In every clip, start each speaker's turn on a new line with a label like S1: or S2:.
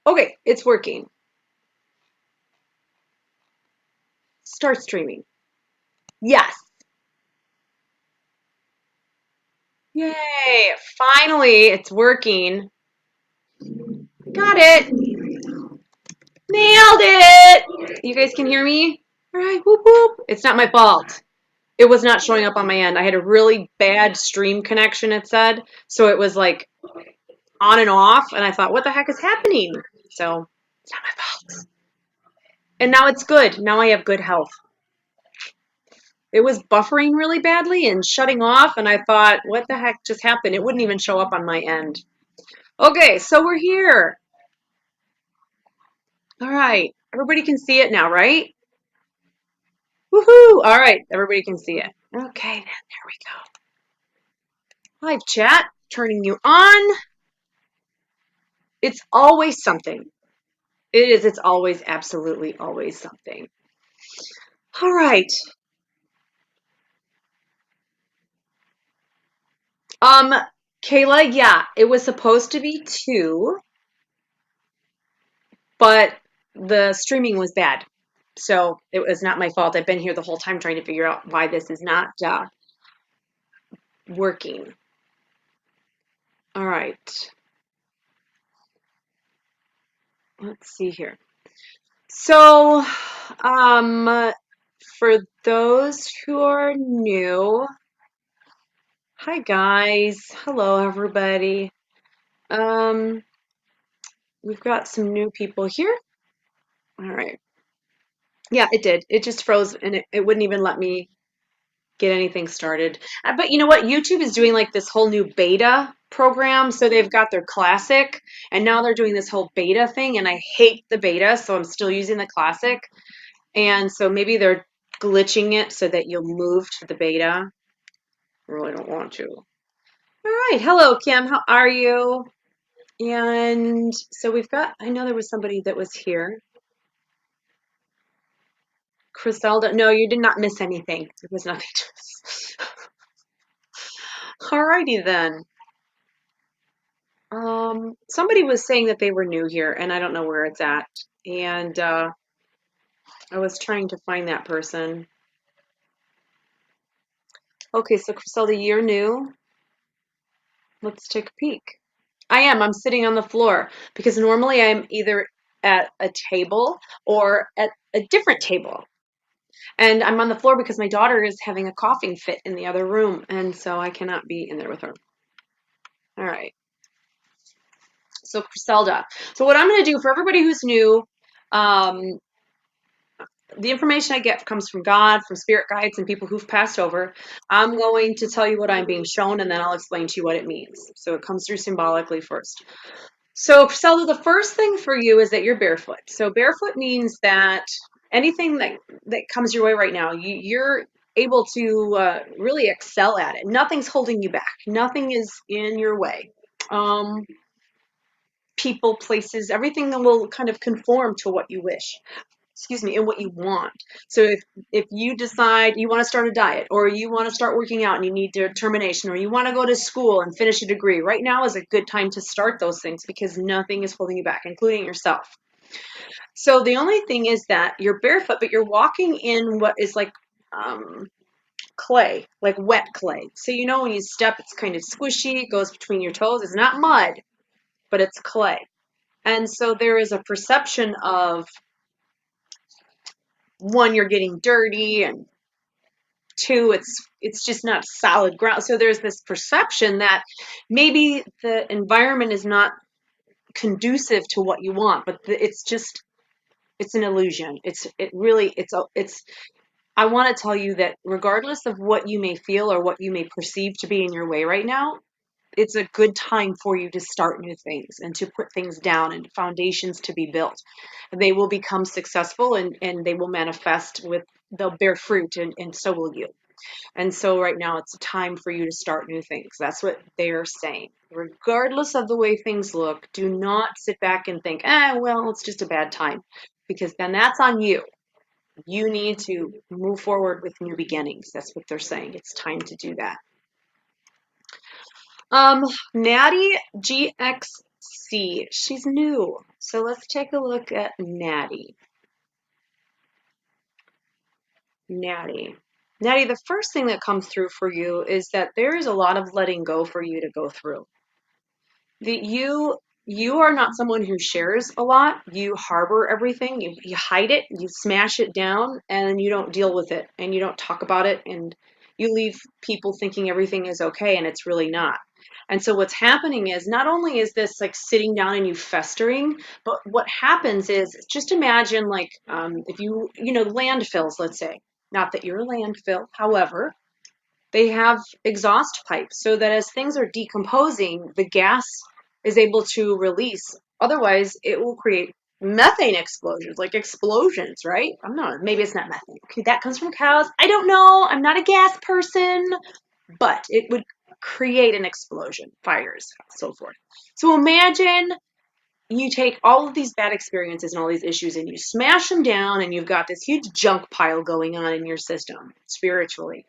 S1: Okay, it's working. Start streaming. Yes. Yay. Finally, it's working. Got it. Nailed it. You guys can hear me? All right. Whoop, whoop. It's not my fault. It was not showing up on my end. I had a really bad stream connection, it said. So it was like on and off. And I thought, what the heck is happening? So it's not my fault. And now it's good. Now I have good health. It was buffering really badly and shutting off. And I thought, what the heck just happened? It wouldn't even show up on my end. Okay, so we're here. All right. Everybody can see it now, right? Woohoo! All right. Everybody can see it. Okay, then there we go. Live chat. Turning you on. It's always something. It is. It's always, absolutely always something. All right. Um, Kayla, yeah, it was supposed to be 2, but the streaming was bad. So it was not my fault. I've been here the whole time trying to figure out why this is not working. All right. Let's see here. So, for those who are new, hi guys. Hello, everybody. Um, we've got some new people here. All right. Yeah, it did. It just froze and it wouldn't even let me get anything started. But you know what? YouTube is doing like this whole new beta program. So they've got their classic and now they're doing this whole beta thing. And I hate the beta, so I'm still using the classic. And so maybe they're glitching it so that you'll move to the beta. I really don't want to. All right. Hello, Kim. How are you? And so we've got, I know there was somebody that was here. Criselda. No, you did not miss anything. There was nothing to miss. Alrighty then. Somebody was saying that they were new here, and I don't know where it's at. And I was trying to find that person. Okay, so Criselda, you're new. Let's take a peek. I am. I'm sitting on the floor because normally I'm either at a table or at a different table. And I'm on the floor because my daughter is having a coughing fit in the other room, and so I cannot be in there with her. All right. So Criselda. So what I'm going to do for everybody who's new, um, the information I get comes from God, from spirit guides, and people who've passed over. I'm going to tell you what I'm being shown, and then I'll explain to you what it means. So it comes through symbolically first. So Criselda, the first thing for you is that you're barefoot. So barefoot means that anything that comes your way right now, you're able to really excel at it. Nothing's holding you back. Nothing is in your way. Um, People, places, everything that will kind of conform to what you wish. Excuse me, and what you want. So if you decide you want to start a diet or you want to start working out and you need determination or you want to go to school and finish a degree, right now is a good time to start those things because nothing is holding you back, including yourself. So the only thing is that you're barefoot, but you're walking in what is like clay, like wet clay. So you know when you step, it's kind of squishy, it goes between your toes. It's not mud, but it's clay. And so there is a perception of, one, you're getting dirty, and 2, it's just not solid ground. So there's this perception that maybe the environment is not conducive to what you want, but it's an illusion. It's I want to tell you that regardless of what you may feel or what you may perceive to be in your way right now, it's a good time for you to start new things and to put things down and foundations to be built. They will become successful and they will manifest they'll bear fruit and so will you. And so right now it's time for you to start new things. That's what they're saying. Regardless of the way things look, do not sit back and think, well, it's just a bad time, because then that's on you. You need to move forward with new beginnings. That's what they're saying. It's time to do that. Natty GX see. She's new. So let's take a look at Natty. Natty. Natty, the first thing that comes through for you is that there is a lot of letting go for you to go through. You are not someone who shares a lot. You harbor everything. You hide it, you smash it down, and you don't deal with it and you don't talk about it, and you leave people thinking everything is okay and it's really not. And so what's happening is not only is this like sitting down and you festering, but what happens is just imagine like if you know landfills, let's say. Not that you're a landfill, however, they have exhaust pipes so that as things are decomposing, the gas is able to release. Otherwise, it will create methane explosions, like explosions, right? I'm not, maybe it's not methane. Okay, that comes from cows. I don't know. I'm not a gas person, but it would create an explosion, fires, so forth. So imagine you take all of these bad experiences and all these issues and you smash them down and you've got this huge junk pile going on in your system spiritually.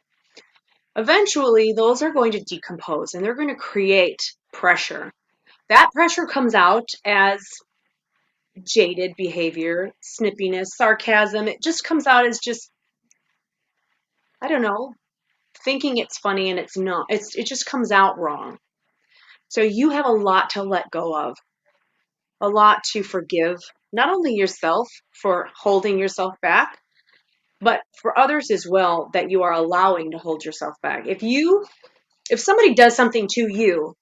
S1: Eventually, those are going to decompose and they're going to create pressure. That pressure comes out as jaded behavior, snippiness, sarcasm. It just comes out as just, I don't know, thinking it's funny and it's not. It just comes out wrong. So you have a lot to let go of, a lot to forgive, not only yourself for holding yourself back, but for others as well that you are allowing to hold yourself back. If somebody does something to you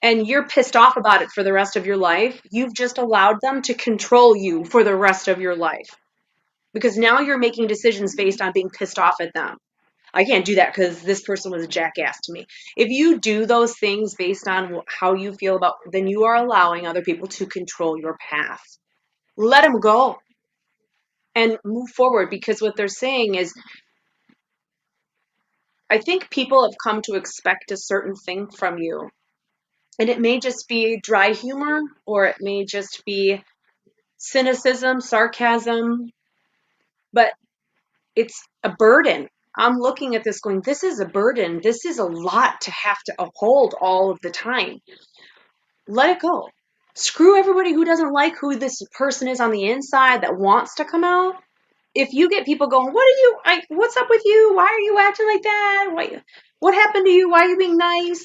S1: and you're pissed off about it for the rest of your life, you've just allowed them to control you for the rest of your life. Because now you're making decisions based on being pissed off at them. I can't do that because this person was a jackass to me. If you do those things based on how you feel about, then you are allowing other people to control your path. Let them go and move forward, because what they're saying is, I think people have come to expect a certain thing from you. And it may just be dry humor, or it may just be cynicism, sarcasm, but it's a burden. I'm looking at this going, this is a burden. This is a lot to have to uphold all of the time. Let it go. Screw everybody who doesn't like who this person is on the inside that wants to come out. If you get people going, what's up with you? Why are you acting like that? What happened to you? Why are you being nice?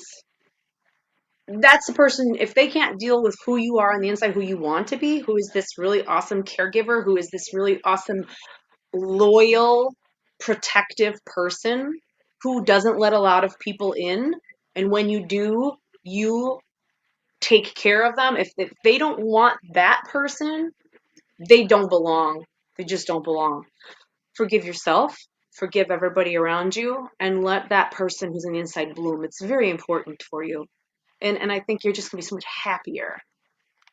S1: That's the person, if they can't deal with who you are on the inside, who you want to be, who is this really awesome caregiver, who is this really awesome, loyal, protective person who doesn't let a lot of people in. And when you do, you take care of them. If they don't want that person, they don't belong. They just don't belong. Forgive yourself, forgive everybody around you, and let that person who's on the inside bloom. It's very important for you. And I think you're just going to be so much happier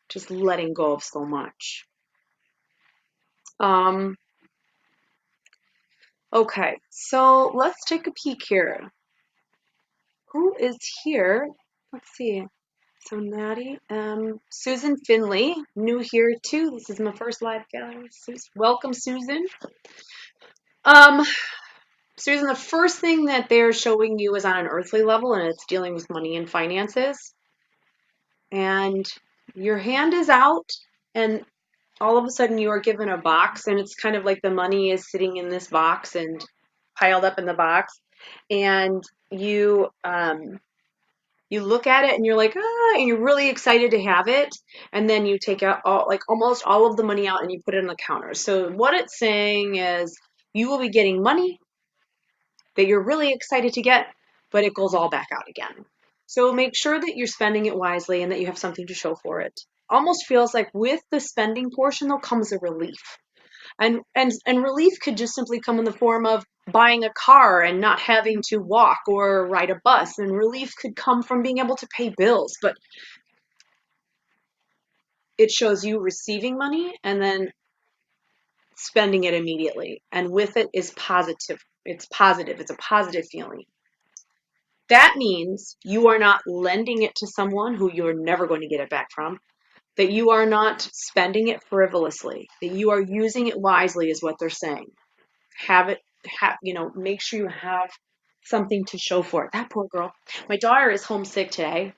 S1: just letting go of so much. Um, okay, so let's take a peek here. Who is here? Let's see. So Natty, Susan Finley, new here too. This is my first live gallery. Welcome, Susan. Um, Susan, the first thing that they're showing you is on an earthly level, and it's dealing with money and finances. And your hand is out, and all of a sudden you are given a box, and it's kind of like the money is sitting in this box and piled up in the box, and you look at it and you're like, and you're really excited to have it, and then you take out almost all of the money out and you put it on the counter. So what it's saying is you will be getting money that you're really excited to get, but it goes all back out again. So make sure that you're spending it wisely and that you have something to show for it. Almost feels like with the spending portion, though, comes a relief. And relief could just simply come in the form of buying a car and not having to walk or ride a bus. And relief could come from being able to pay bills. But it shows you receiving money and then spending it immediately. And with it is positive. It's positive. It's a positive feeling. That means you are not lending it to someone who you're never going to get it back from, that you are not spending it frivolously, that you are using it wisely is what they're saying. Make sure you have something to show for it. That poor girl. My daughter is homesick today,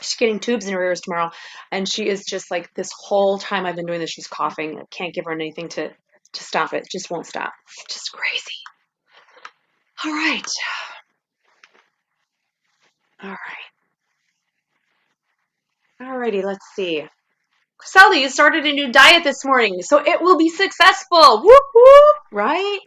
S1: She's getting tubes in her ears tomorrow, and she is just like this whole time I've been doing this, she's coughing. I can't give her anything to stop it. Just won't stop. Just crazy. All right. All right. All righty. Let's see. Sally, you started a new diet this morning, so it will be successful. Whoop whoop, right?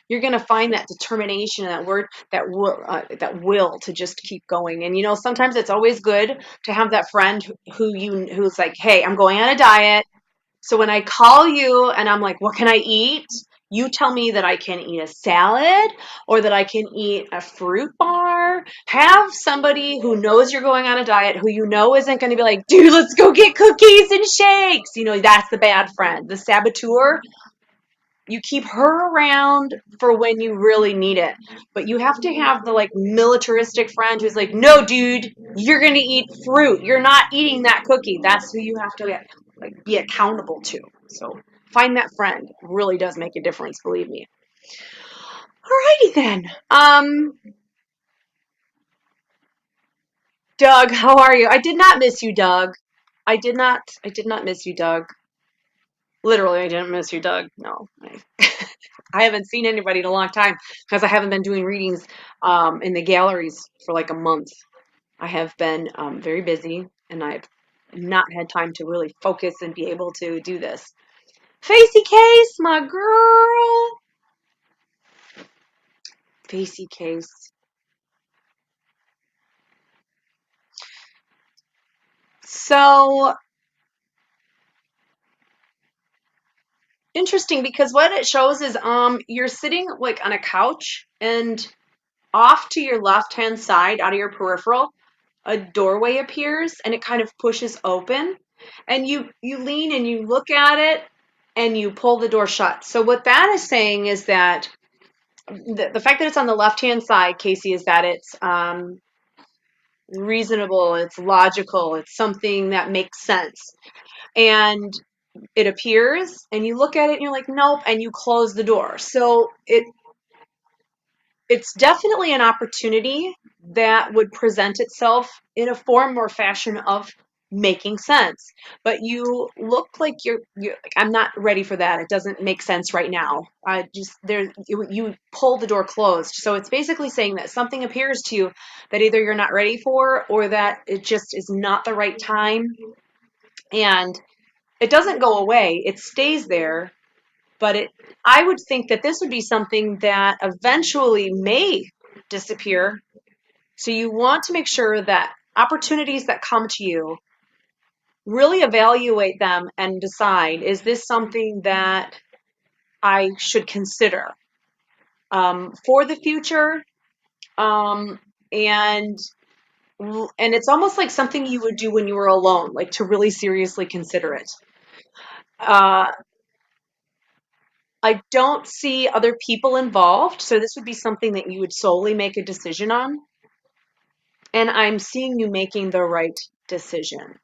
S1: You're gonna find that determination, that word, that will to just keep going. And sometimes it's always good to have that friend who's like, "Hey, I'm going on a diet. So when I call you and I'm like, what can I eat? You tell me that I can eat a salad or that I can eat a fruit bar. Have somebody who knows you're going on a diet, who isn't going to be like, dude, let's go get cookies and shakes. That's the bad friend. The saboteur, you keep her around for when you really need it. But you have to have the like militaristic friend who's like, no, dude, you're going to eat fruit. You're not eating that cookie. That's who you have to like be accountable to. So find that friend. It really does make a difference, believe me. Alrighty then. Doug, how are you? I did not miss you, Doug. I did not miss you, Doug. Literally, I didn't miss you, Doug. No. I haven't seen anybody in a long time because I haven't been doing readings in the galleries for like a month. I have been very busy and I've not had time to really focus and be able to do this. Facey Case, my girl. Facey Case. So interesting because what it shows is you're sitting like on a couch and off to your left hand side out of your peripheral a doorway appears and it kind of pushes open and you lean and you look at it and you pull the door shut. So what that is saying is that the fact that it's on the left hand side, Casey, is that it's reasonable, it's logical, it's something that makes sense. And it appears and you look at it and you're like, nope, and you close the door. So it's definitely an opportunity that would present itself in a form or fashion of making sense. But you look like you're like, I'm not ready for that. It doesn't make sense right now. I just there you pull the door closed. So it's basically saying that something appears to you that either you're not ready for or that it just is not the right time. And it doesn't go away. It stays there, but I would think that this would be something that eventually may disappear. So you want to make sure that opportunities that come to you, really evaluate them and decide, is this something that I should consider for the future? Um, and and it's almost like something you would do when you were alone, like to really seriously consider it. Uh, I don't see other people involved, so this would be something that you would solely make a decision on. And I'm seeing you making the right decision.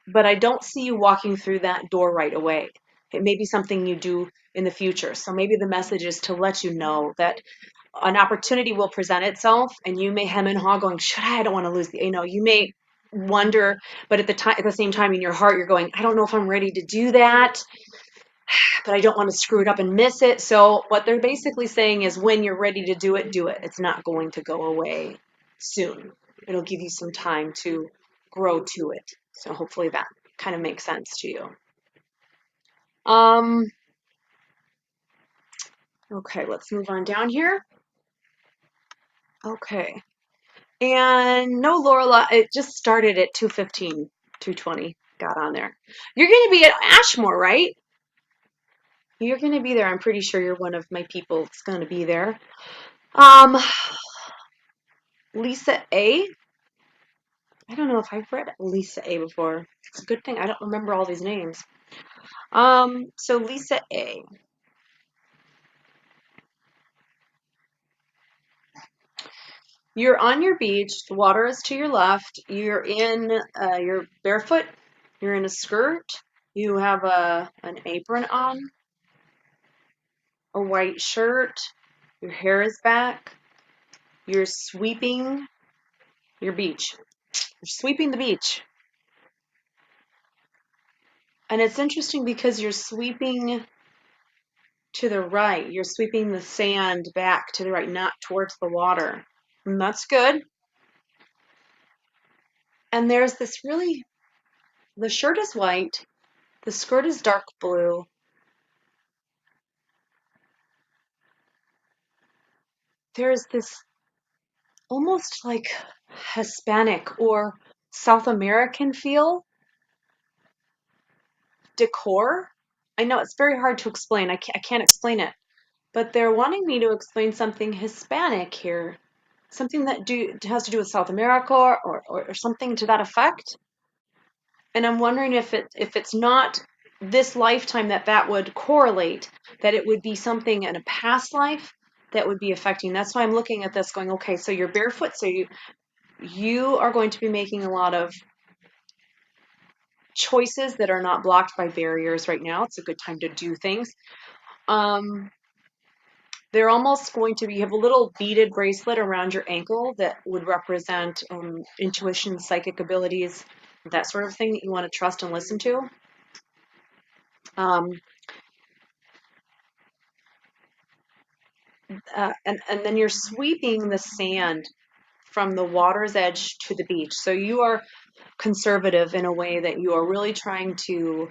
S1: But I don't see you walking through that door right away. It may be something you do in the future. So maybe the message is to let you know that an opportunity will present itself and you may hem and haw going, should I? I don't want to lose you may wonder, but at the same time in your heart, you're going, I don't know if I'm ready to do that, but I don't want to screw it up and miss it. So what they're basically saying is when you're ready to do it, do it. It's not going to go away soon. It'll give you some time to grow to it. So hopefully that kind of makes sense to you. Um, okay, let's move on down here. Okay. And no, Lorela, it just started at 2:15, 2:20, got on there. You're going to be at Ashmore, right? You're going to be there. I'm pretty sure you're one of my people that's going to be there. Um, Lisa A. I don't know if I've read Lisa A before. It's a good thing I don't remember all these names. So Lisa A. You're on your beach. The water is to your left. You're barefoot. You're in a skirt. You have an apron on, a white shirt. Your hair is back. You're sweeping your beach. You're sweeping the beach. And it's interesting because you're sweeping to the right. You're sweeping the sand back to the right, not towards the water. And that's good. And there's this really, the shirt is white, the skirt is dark blue. There's this almost like Hispanic or South American feel decor. I know it's very hard to explain. I can't explain it. But they're wanting me to explain something Hispanic here. Something that has to do with South America or something to that effect. And I'm wondering if it's not this lifetime that would correlate, that it would be something in a past life that would be affecting. That's why I'm looking at this going, okay, so you're barefoot, so you are going to be making a lot of choices that are not blocked by barriers right now. It's a good time to do things. Um, they're almost going to be, you have a little beaded bracelet around your ankle that would represent intuition, psychic abilities, that sort of thing that you want to trust and listen to. Um, and then you're sweeping the sand from the water's edge to the beach. So you are conservative in a way that you are really trying to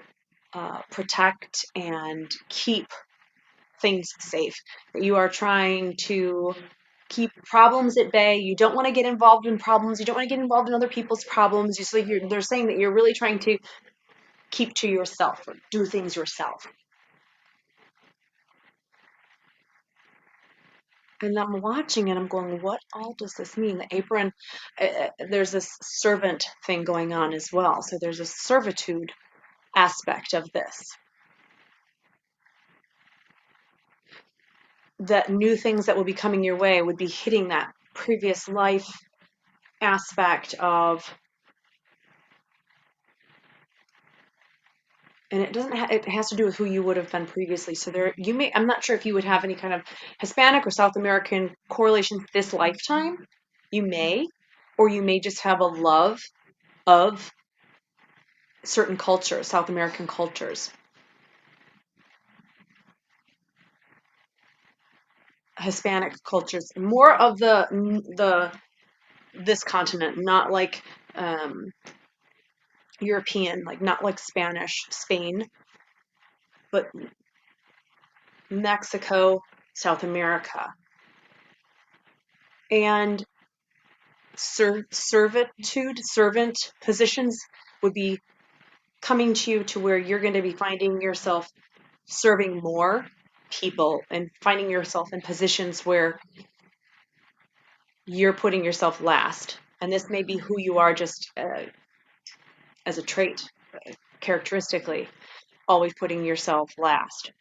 S1: protect and keep things safe. You are trying to keep problems at bay. You don't want to get involved in problems. You don't want to get involved in other people's problems. They're saying that you're really trying to keep to yourself or do things yourself. And I'm watching and I'm going, what all does this mean? The apron, there's this servant thing going on as well. So there's a servitude aspect of this. That new things that will be coming your way would be hitting that previous life aspect of, and it doesn't it has to do with who you would have been previously. So I'm not sure if you would have any kind of Hispanic or South American correlation this lifetime. You may, or you may just have a love of certain cultures, South American cultures, Hispanic cultures, more of the this continent, not like um, European, like not like Spanish, Spain, but Mexico, South America, and servant positions would be coming to you to where you're going to be finding yourself serving more people and finding yourself in positions where you're putting yourself last. And this may be who you are just as a trait, characteristically, always putting yourself last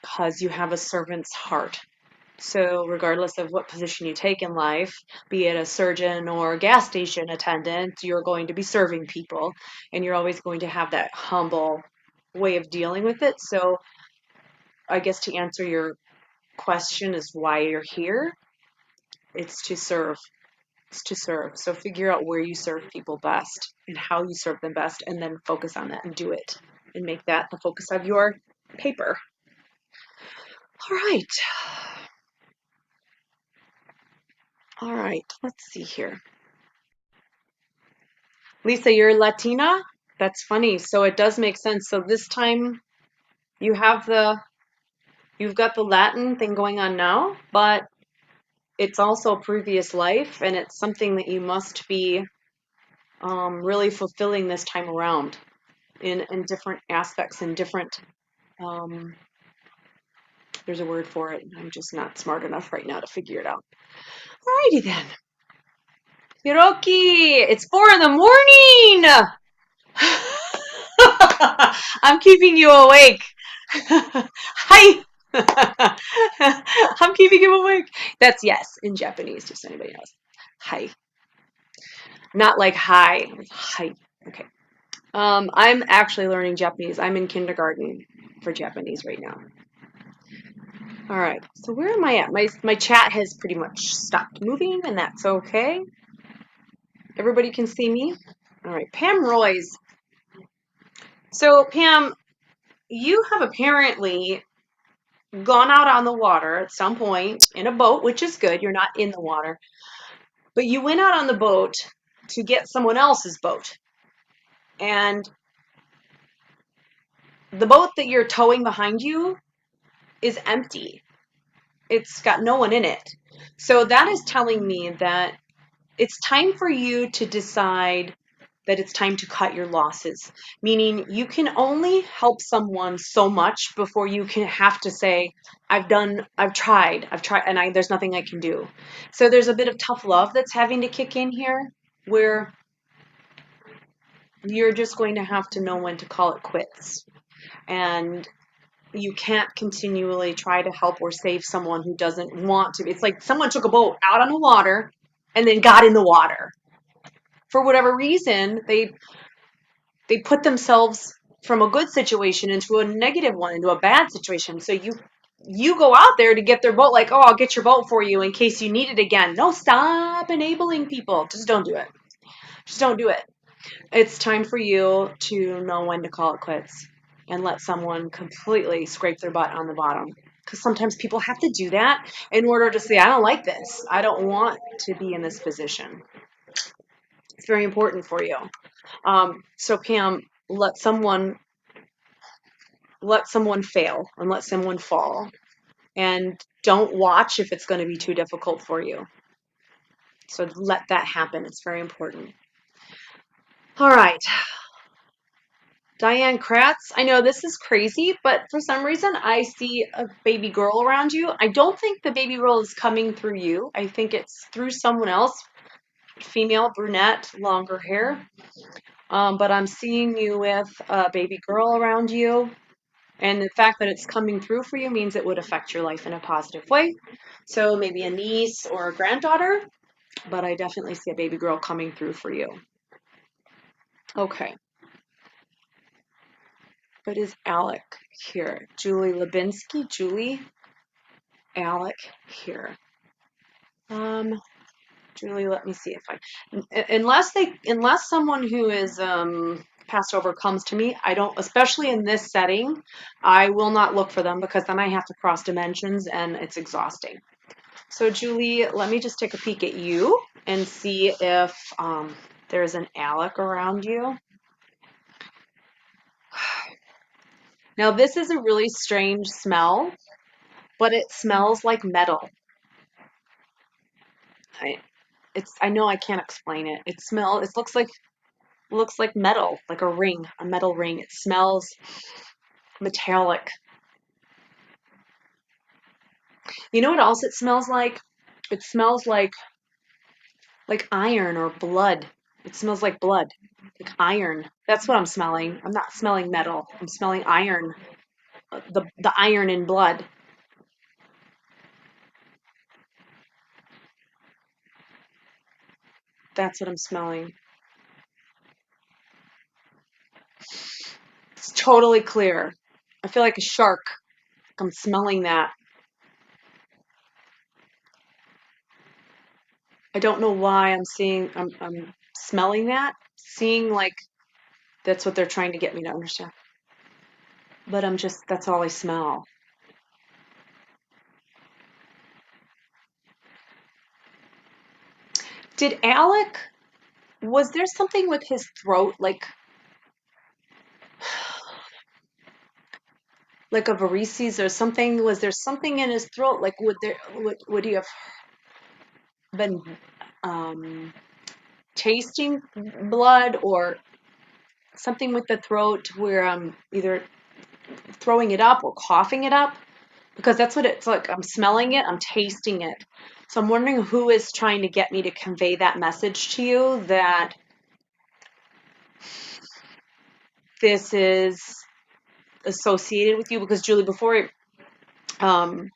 S1: because you have a servant's heart. So, regardless of what position you take in life, be it a surgeon or a gas station attendant, you're going to be serving people and you're always going to have that humble way of dealing with it. So, I guess to answer your question is why you're here, it's to serve. It's to serve. So, figure out where you serve people best and how you serve them best, and then focus on that and do it and make that the focus of your paper. All right. All right. Let's see here. Lisa, you're Latina? That's funny. So it does make sense. So this time you have you've got the Latin thing going on now, but it's also previous life and it's something that you must be really fulfilling this time around in different aspects and different um, there's a word for it. I'm just not smart enough right now to figure it out. Alrighty then. Hiroki, it's 4 in the morning. I'm keeping you awake. Hi. I'm keeping you awake. That's yes in Japanese, just so anybody knows. Hi. Not like hi. Hi. Okay. I'm actually learning Japanese. I'm in kindergarten for Japanese right now. All right. So where am I at? My chat has pretty much stopped moving, and that's okay. Everybody can see me? All right, Pam Roy's. So, Pam, you have apparently gone out on the water at some point in a boat, which is good. You're not in the water, but you went out on the boat to get someone else's boat. And the boat that you're towing behind you is empty. It's got no one in it. So that is telling me that it's time for you to decide that it's time to cut your losses, meaning you can only help someone so much before you can have to say, I've tried, and there's nothing I can do. So there's a bit of tough love that's having to kick in here where you're just going to have to know when to call it quits. And you can't continually try to help or save someone who doesn't want to. It's like someone took a boat out on the water and then got in the water. For whatever reason, they put themselves from a good situation into a negative one, into a bad situation. So you go out there to get their boat, like, oh, I'll get your boat for you in case you need it again. No, stop enabling people. Just don't do it. Just don't do it. It's time for you to know when to call it quits and let someone completely scrape their butt on the bottom. Because sometimes people have to do that in order to say, I don't like this. I don't want to be in this position. It's very important for you. So Pam, let someone fail and let someone fall. And don't watch if it's going to be too difficult for you. So let that happen. It's very important. All right. Diane Kratz, I know this is crazy, but for some reason I see a baby girl around you. I don't think the baby girl is coming through you. I think it's through someone else, female, brunette, longer hair. But I'm seeing you with a baby girl around you. And the fact that it's coming through for you means it would affect your life in a positive way. So maybe a niece or a granddaughter, but I definitely see a baby girl coming through for you. Okay. What is Alec here? Julie Lubinsky? Julie? Alec here. Julie, let me see if unless someone who is passed over comes to me, I don't, especially in this setting, I will not look for them because then I have to cross dimensions and it's exhausting. So Julie, let me just take a peek at you and see if there's an Alec around you. Now this is a really strange smell, but it smells like metal. I know I can't explain it. It looks like metal, like a ring, a metal ring. It smells metallic. You know what else it smells like? It smells like iron or blood. It smells like blood, like iron. That's what I'm smelling. I'm not smelling metal. I'm smelling iron. The iron in blood. That's what I'm smelling. It's totally clear. I feel like a shark. I'm smelling that. I don't know why I'm smelling that. Seeing like that's what they're trying to get me to understand. But that's all I smell. Did Alec, was there something with his throat, like a varices or something? Was there something in his throat? Like, would he have been um, tasting blood or something with the throat where I'm either throwing it up or coughing it up? Because that's what it's like. I'm smelling it, I'm tasting it. So I'm wondering who is trying to get me to convey that message to you that this is associated with you. Because Julie, um,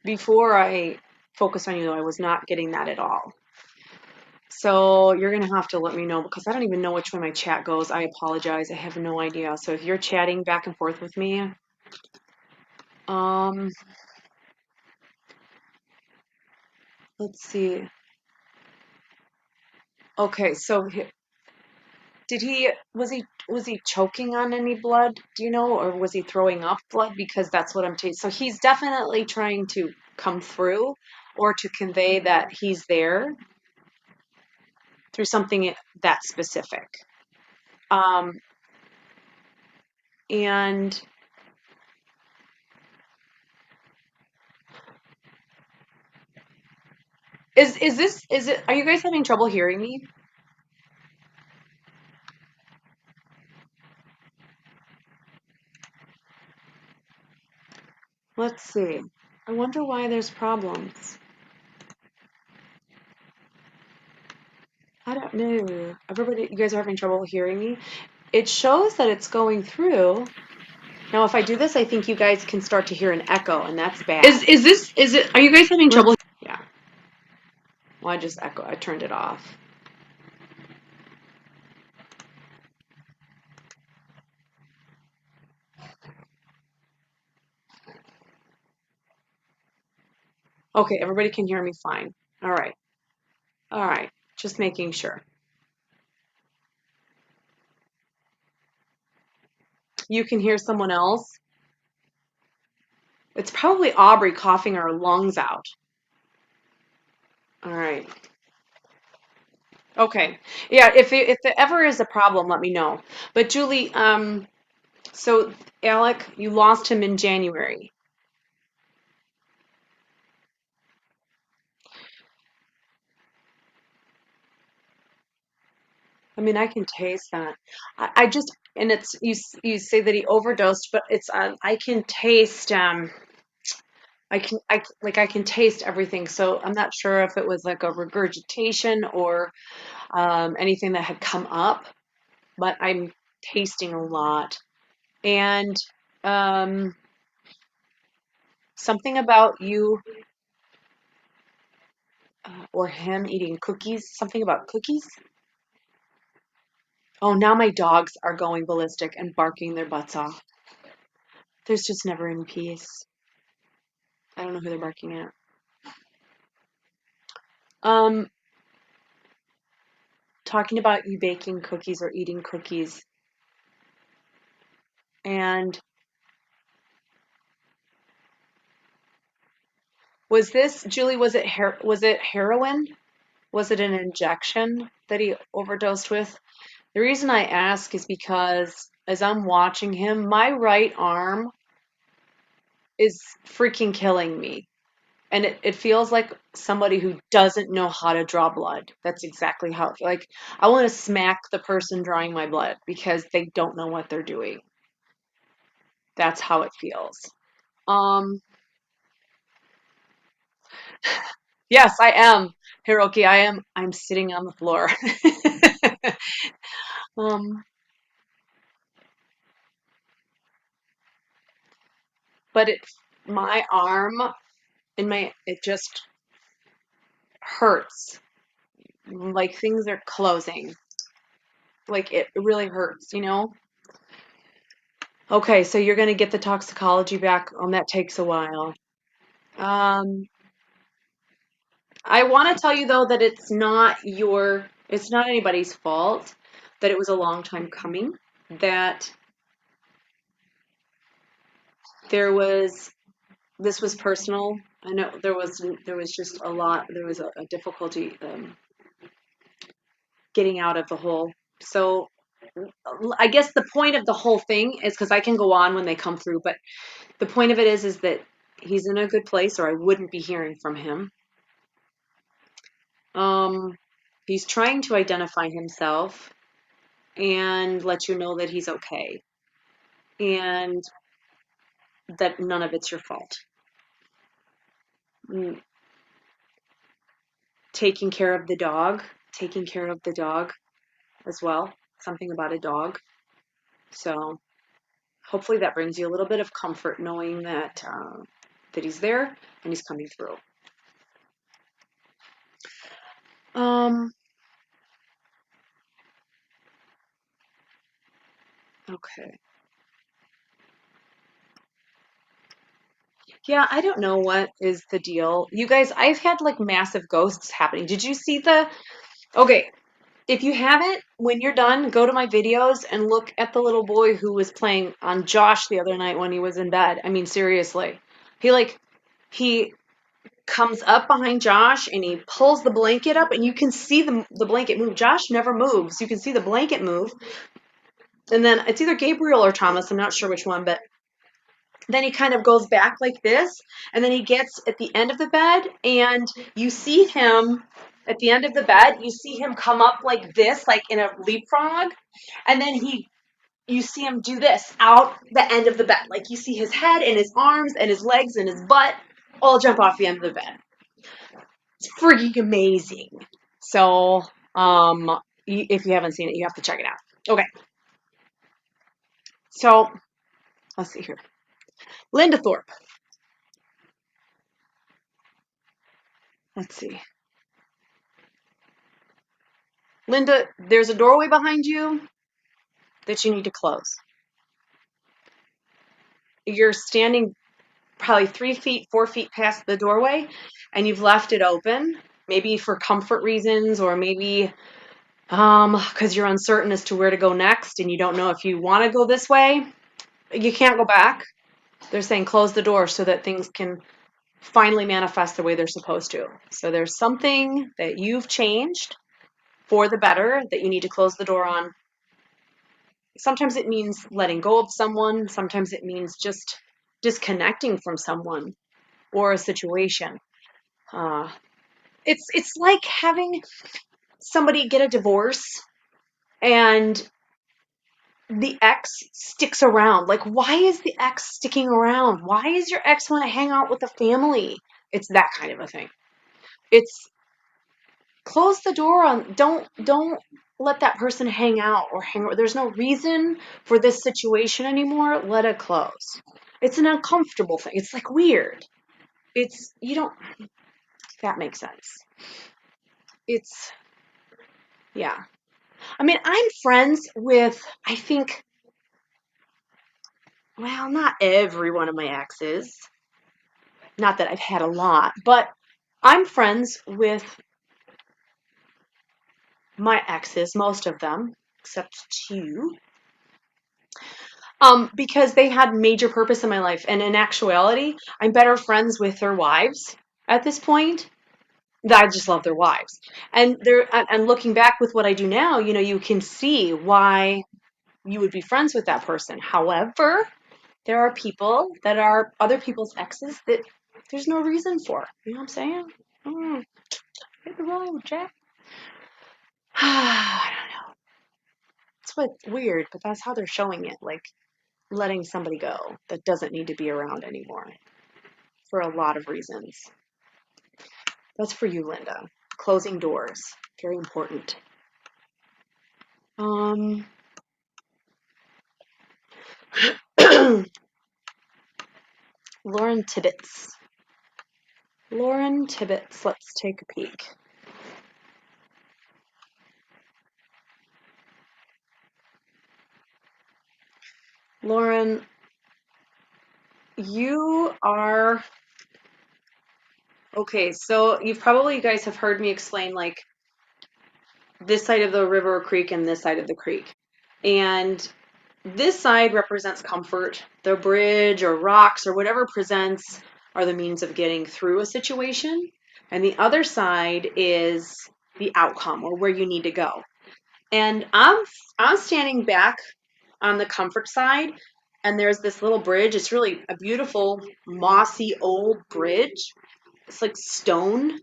S1: before I focus on you, I was not getting that at all. So you're gonna have to let me know because I don't even know which way my chat goes. I apologize. I have no idea. So if you're chatting back and forth with me, um, let's see. Okay, so did he choking on any blood, do you know, or was he throwing up blood? Because that's what I'm taking. So he's definitely trying to come through or to convey that he's there through something that specific. Um, and is it, are you guys having trouble hearing me? Let's see. I wonder why there's problems. I don't know. Everybody, you guys are having trouble hearing me? It shows that it's going through. Now, if I do this, I think you guys can start to hear an echo, and that's bad. Is it, are you guys having trouble? Yeah. Well, I just echo. I turned it off. Okay, everybody can hear me fine. All right. All right. Just making sure. You can hear someone else. It's probably Aubrey coughing her lungs out. All right. Okay. Yeah, if there ever is a problem, let me know. But Julie, so Alec, you lost him in January. I mean, I can taste that. I just, and it's you say that he overdosed, but it's I can taste I can taste everything. So I'm not sure if it was like a regurgitation or anything that had come up, but I'm tasting a lot. And um, something about you or him eating cookies, something about cookies. Oh, now my dogs are going ballistic and barking their butts off. There's just never any peace. I don't know who they're barking at. Um, talking about you baking cookies or eating cookies. And was this, Julie, was it heroin? Was it an injection that he overdosed with? The reason I ask is because as I'm watching him, my right arm is freaking killing me. And it feels like somebody who doesn't know how to draw blood. That's exactly how it feels. Like I want to smack the person drawing my blood because they don't know what they're doing. That's how it feels. Um, yes, I am, Hiroki. I'm sitting on the floor. Um, but my arm and it just hurts. Like things are closing. Like it really hurts, you know? Okay, so you're gonna get the toxicology back, that takes a while. Um, I want to tell you though that it's not anybody's fault that it was a long time coming, that there was, this was personal. I know there was just a lot, there was a difficulty getting out of the hole. So I guess the point of the whole thing is because I can go on when they come through, but the point of it is that he's in a good place, or I wouldn't be hearing from him. Um, he's trying to identify himself and let you know that he's okay and that none of it's your fault. Mm, taking care of the dog as well, something about a dog. So hopefully that brings you a little bit of comfort knowing that he's there and he's coming through. Um, okay. Yeah, I don't know what is the deal. You guys, I've had like massive ghosts happening. Did you see the? Okay, If you haven't, when you're done, go to my videos and look at the little boy who was playing on Josh the other night when he was in bed. I mean, seriously. He comes up behind Josh and he pulls the blanket up and you can see the blanket move. Josh never moves. You can see the blanket move. And then it's either Gabriel or Thomas. I'm not sure which one, but then he kind of goes back like this, and then he gets at the end of the bed, and you see him at the end of the bed, you see him come up like this, like in a leapfrog, and then you see him do this out the end of the bed. Like you see his head and his arms and his legs and his butt all jump off the end of the bed. It's freaking amazing. So, if you haven't seen it, you have to check it out. Okay, so let's see here. Linda Thorpe. Let's see. Linda, there's a doorway behind you that you need to close. You're standing probably 3 feet, 4 feet past the doorway, and you've left it open, maybe for comfort reasons, or maybe because you're uncertain as to where to go next and you don't know if you want to go this way. You can't go back. They're saying close the door so that things can finally manifest the way they're supposed to. So there's something that you've changed for the better that you need to close the door on. Sometimes it means letting go of someone. Sometimes it means just disconnecting from someone or a situation. Uh, it's like having somebody get a divorce and the ex sticks around. Like, why is the ex sticking around? Why is your ex want to hang out with the family? It's that kind of a thing. It's close the door on. Don't let that person hang out or hang. There's no reason for this situation anymore. Let it close. It's an uncomfortable thing. It's like weird. It's you don't. That makes sense. It's yeah. I mean, I'm friends with, I think, well, not every one of my exes. Not that I've had a lot, but I'm friends with my exes, most of them, except two, because they had major purpose in my life. And in actuality, I'm better friends with their wives at this point. I just love their wives. And looking back with what I do now, you can see why you would be friends with that person. However, there are people that are other people's exes that there's no reason for. You know what I'm saying? Hit the road, Jack. I don't know. It's what's weird, but that's how they're showing it. Like letting somebody go that doesn't need to be around anymore for a lot of reasons. That's for you, Linda. Closing doors. Very important. Um, Lauren Tibbetts. Lauren Tibbetts. Let's take a peek. Lauren, you are okay. So you guys have heard me explain like this side of the river or creek and this side of the creek. And this side represents comfort. The bridge or rocks or whatever presents are the means of getting through a situation. And the other side is the outcome or where you need to go. And I'm standing back on the comfort side, and there's this little bridge. It's really a beautiful, mossy old bridge. It's like stone.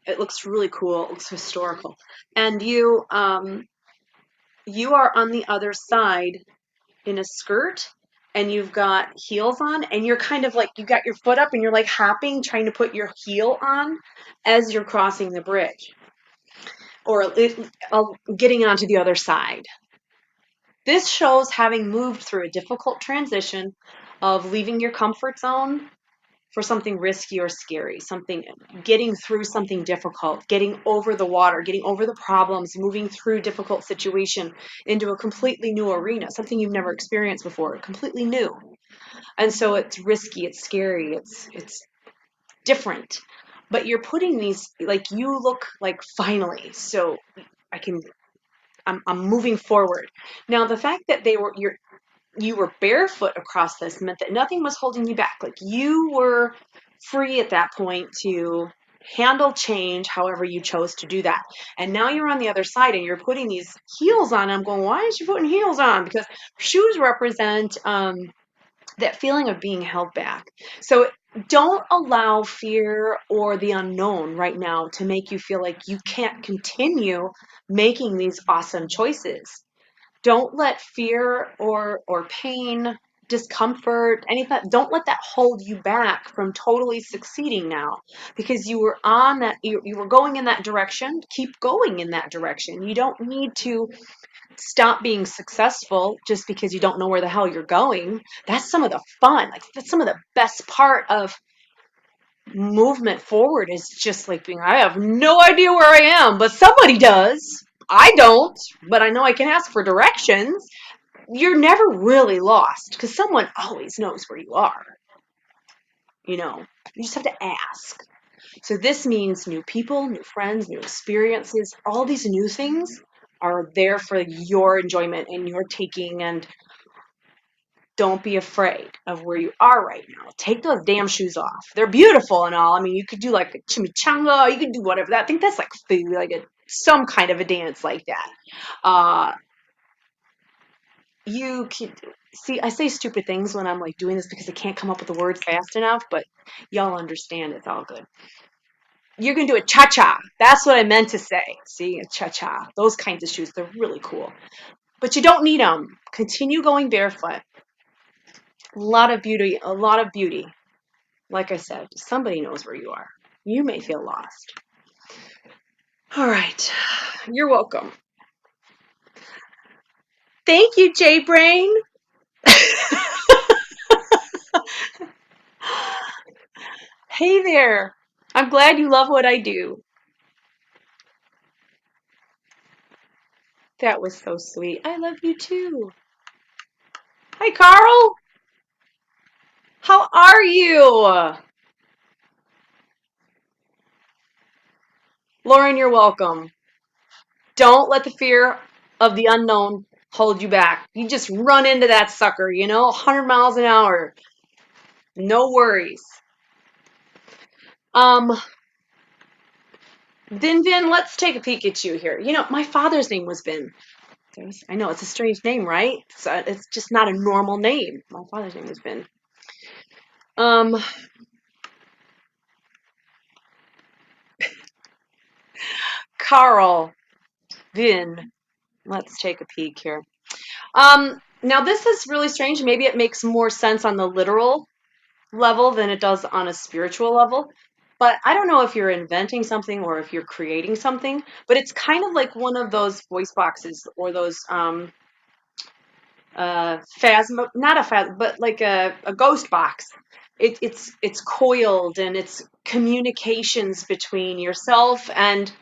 S1: It looks really cool. It looks historical. And you are on the other side in a skirt and you've got heels on and you're kind of like you got your foot up and you're like hopping trying to put your heel on as you're crossing the bridge or getting onto the other side. This shows having moved through a difficult transition of leaving your comfort zone for something risky or scary, something getting through something difficult, getting over the water, getting over the problems, moving through difficult situation into a completely new arena, something you've never experienced before, completely new. And so it's risky, it's scary, it's different. But you're putting these like you look like finally. So I'm moving forward. Now, the fact that you were barefoot across this meant that nothing was holding you back. Like you were free at that point to handle change however you chose to do that. And now you're on the other side and you're putting these heels on. I'm going, why is she putting heels on? Because shoes represent that feeling of being held back. So don't allow fear or the unknown right now to make you feel like you can't continue making these awesome choices. Don't let fear or pain, discomfort, anything, don't let that hold you back from totally succeeding now, because you were on that, you were going in that direction. Keep going in that direction. You don't need to stop being successful just because you don't know where the hell you're going. That's some of the fun. Like that's some of the best part of movement forward, is just like being, I have no idea where I am, but somebody does. I don't, but I know I can ask for directions. You're never really lost because someone always knows where you are. You know, you just have to ask. So this means new people, new friends, new experiences, all these new things are there for your enjoyment and your taking. And don't be afraid of where you are right now. Take those damn shoes off. They're beautiful and all. I mean, you could do like a chimichanga, you could do whatever. I think that's like food, like some kind of a dance like that. Uh, you can see, I say stupid things when I'm like doing this because I can't come up with the words fast enough, but y'all understand, it's all good. You're gonna do a cha-cha. That's what I meant to say. See, a cha-cha. Those kinds of shoes, they're really cool. But you don't need them. Continue going barefoot. A lot of beauty, a lot of beauty. Like I said, somebody knows where you are. You may feel lost. All right. You're welcome. Thank you, J Brain. Hey there. I'm glad you love what I do. That was so sweet. I love you too. Hi, Carl. How are you? Lauren, you're welcome. Don't let the fear of the unknown hold you back. You just run into that sucker, 100 miles an hour. No worries. Um, Vin, let's take a peek at you here. My father's name was Vin. I know it's a strange name, right? It's just not a normal name. My father's name was Vin. Um, Carl, Vin. Let's take a peek here. Now this is really strange. Maybe it makes more sense on the literal level than it does on a spiritual level. But I don't know if you're inventing something or if you're creating something, but it's kind of like one of those voice boxes or those phasma, not a phasma, but like a ghost box. It's coiled and it's communications between yourself and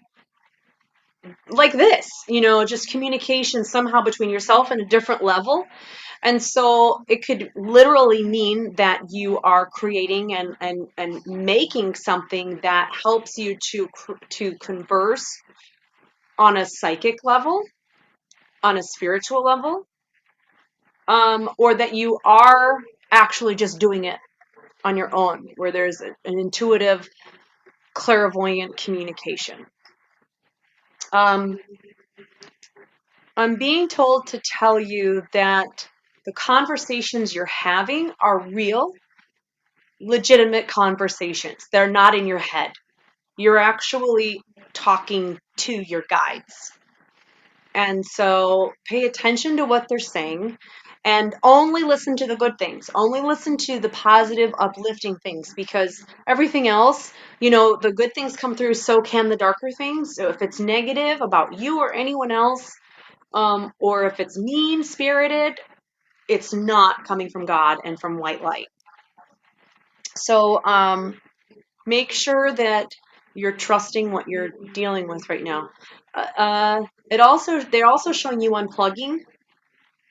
S1: like this, just communication somehow between yourself and a different level. And so it could literally mean that you are creating and making something that helps you to converse on a psychic level, on a spiritual level, or that you are actually just doing it on your own, where there's an intuitive, clairvoyant communication. Um, I'm being told to tell you that the conversations you're having are real, legitimate conversations. They're not in your head. You're actually talking to your guides. And so pay attention to what they're saying and only listen to the good things. Only listen to the positive, uplifting things, because everything else, the good things come through, so can the darker things. So if it's negative about you or anyone else, or if it's mean spirited, it's not coming from God and from white light. So make sure that you're trusting what you're dealing with right now. They're also showing you unplugging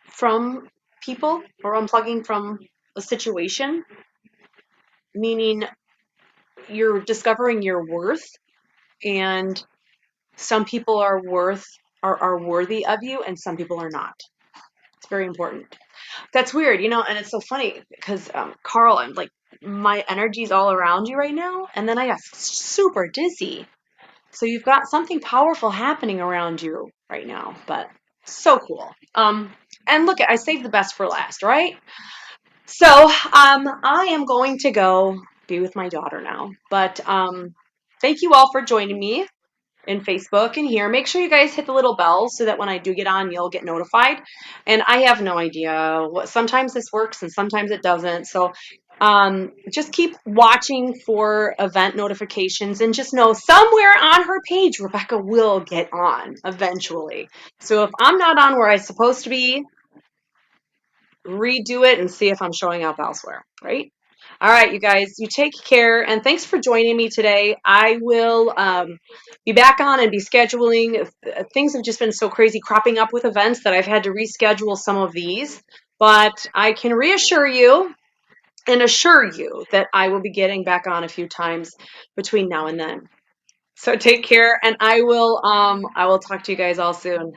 S1: from people or unplugging from a situation, meaning you're discovering your worth, and some people are worth are worthy of you and some people are not. It's very important. That's weird, and it's so funny because Carl, I'm like my energy's all around you right now, and then I got super dizzy. So you've got something powerful happening around you right now, but so cool. And look, I saved the best for last, right? So, I am going to go be with my daughter now, but thank you all for joining me in Facebook and here. Make sure you guys hit the little bell so that when I do get on, you'll get notified. And I have no idea what, sometimes this works and sometimes it doesn't. So just keep watching for event notifications and just know somewhere on her page, Rebecca will get on eventually. So if I'm not on where I'm supposed to be, redo it and see if I'm showing up elsewhere, right? All right, you guys, you take care, and thanks for joining me today. I will be back on and be scheduling. Things have just been so crazy cropping up with events that I've had to reschedule some of these, but I can reassure you and assure you that I will be getting back on a few times between now and then. So take care, and I will talk to you guys all soon.